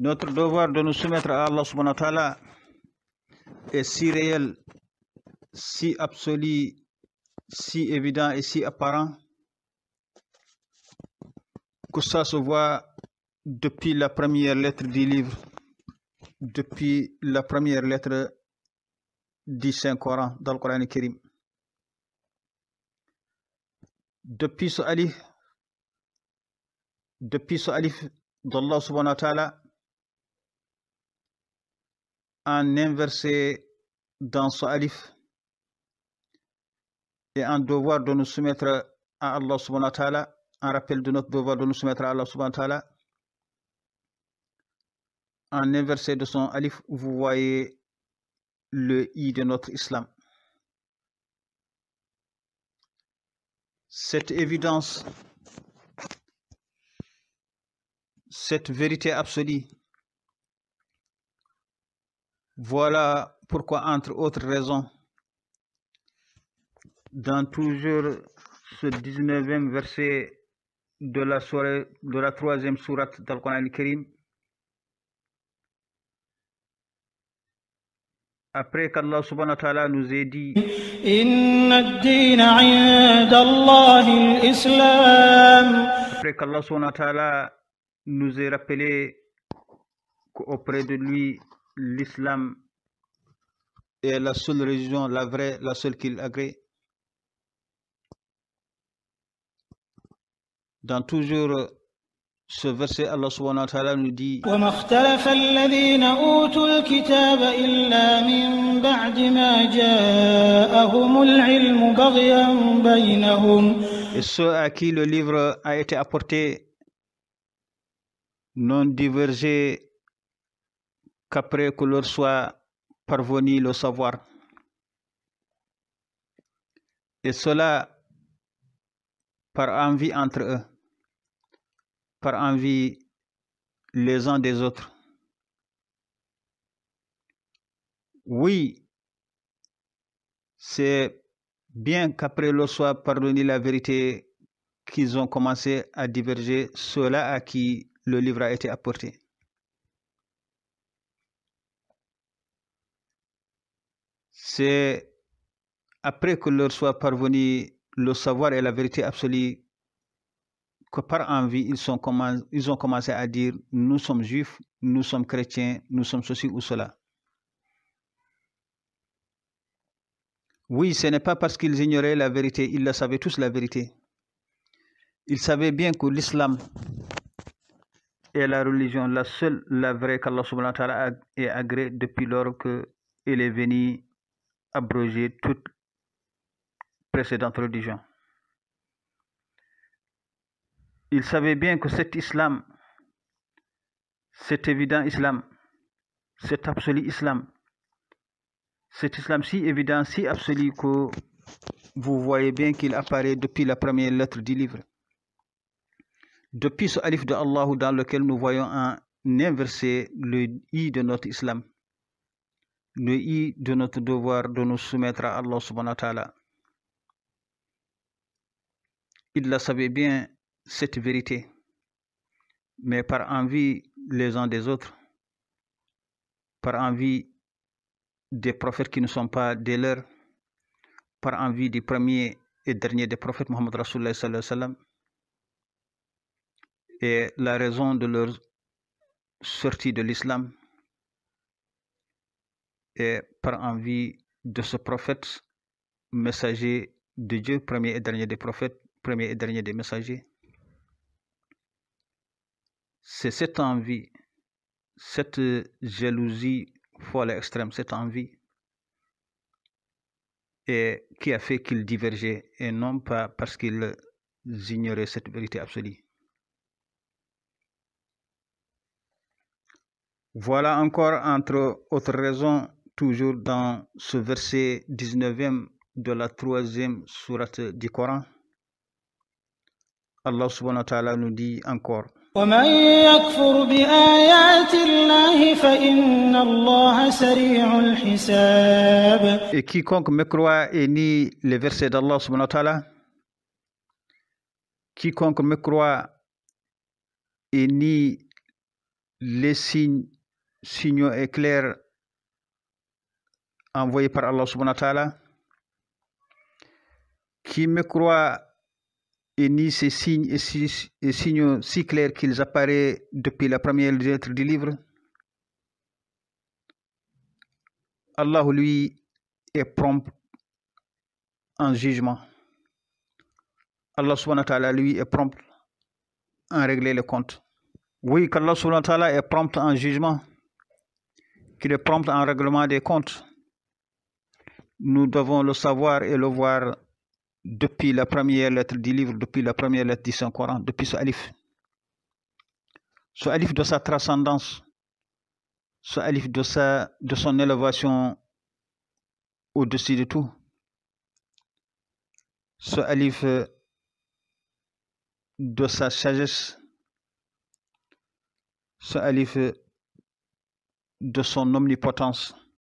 Notre devoir de nous soumettre à Allah subhanahu wa ta'ala est si réel, si absolu, si évident et si apparent que ça se voit depuis la première lettre du livre, depuis la première lettre du Saint-Coran, dans le Coran Karim. Depuis ce alif d'Allah subhanahu wa ta'ala, en inversé dans ce alif et un devoir de nous soumettre à Allah subhanahu wa ta'ala, un rappel de notre devoir de nous soumettre à Allah subhanahu wa ta'ala. En inversé de son alif, vous voyez le I de notre islam. Cette évidence, cette vérité absolue, voilà pourquoi, entre autres raisons, dans toujours ce 19e verset de la 3e sourate du Coran al-Karim, après qu'Allah subhanahu wa ta'ala nous ait dit Inna ad-dina 'inda Allahi al-Islam, après qu'Allah subhanahu wa ta'ala nous ait rappelé qu'auprès de lui l'islam est la seule religion, la vraie, la seule qu'il agrée. Dans toujours ce verset, Allah subhanahu wa ta'ala nous dit وما اختلف الذين أوتوا الكتاب إلا من بعد ما جاءهم العلم بغيا بينهم. Et ceux à qui le livre a été apporté n'ont divergé qu'après que leur soit parvenu le savoir. Et cela par envie entre eux, par envie les uns des autres. Oui, c'est bien qu'après leur soit parvenu la vérité qu'ils ont commencé à diverger, ceux-là à qui le livre a été apporté. C'est après que leur soit parvenu le savoir et la vérité absolue que par envie ils ont commencé à dire nous sommes juifs, nous sommes chrétiens, nous sommes ceci ou cela. Oui, ce n'est pas parce qu'ils ignoraient la vérité, ils la savaient tous la vérité. Ils savaient bien que l'islam est la religion, la seule, la vraie qu'Allah subhanahu wa ta'ala est agréé depuis lors qu'il est venu abroger toute précédente religion. Ils savaient bien que cet islam, cet évident islam, cet absolu islam, cet islam si évident, si absolu que vous voyez bien qu'il apparaît depuis la première lettre du livre. Depuis ce alif de Allah dans lequel nous voyons en inversé le I de notre islam, le I de notre devoir de nous soumettre à Allah subhanahu wa ta'ala. Ils la savaient bien, cette vérité, mais par envie les uns des autres, par envie des prophètes qui ne sont pas des leurs, par envie du premier et dernier des prophètes, Muhammad Rasulullah sallallahu alayhi wa sallam, et la raison de leur sortie de l'islam, et par envie de ce prophète, messager de Dieu, premier et dernier des prophètes, premier et dernier des messagers. C'est cette envie, cette jalousie folle et extrême, cette envie, et qui a fait qu'ils divergeaient, et non pas parce qu'ils ignoraient cette vérité absolue. Voilà encore, entre autres raisons, toujours dans ce verset 19e de la 3e sourate du Coran, Allah subhanahu wa ta'ala nous dit encore ومن يكفر بآيات الله فإن الله سريع الحساب. Et quiconque me croit et nie les versets d'Allah subhanahu wa ta'ala, quiconque me croit et nie les signaux et clairs envoyés par Allah subhanahu wa ta'ala. Qui me croit et nie ces signes et signaux si clairs qu'ils apparaissent depuis la première lettre du livre, Allah, lui, est prompt en jugement. Allah subhanahu wa ta'ala, lui, est prompt en régler les comptes. Oui, qu'Allah subhanahu wa ta'ala est prompt en jugement, qu'il est prompt en règlement des comptes. Nous devons le savoir et le voir depuis la première lettre du livre, depuis la première lettre du Saint-Coran, depuis ce alif. Ce alif de sa transcendance, ce alif de son élévation au-dessus de tout. Ce alif de sa sagesse, ce alif de son omnipotence.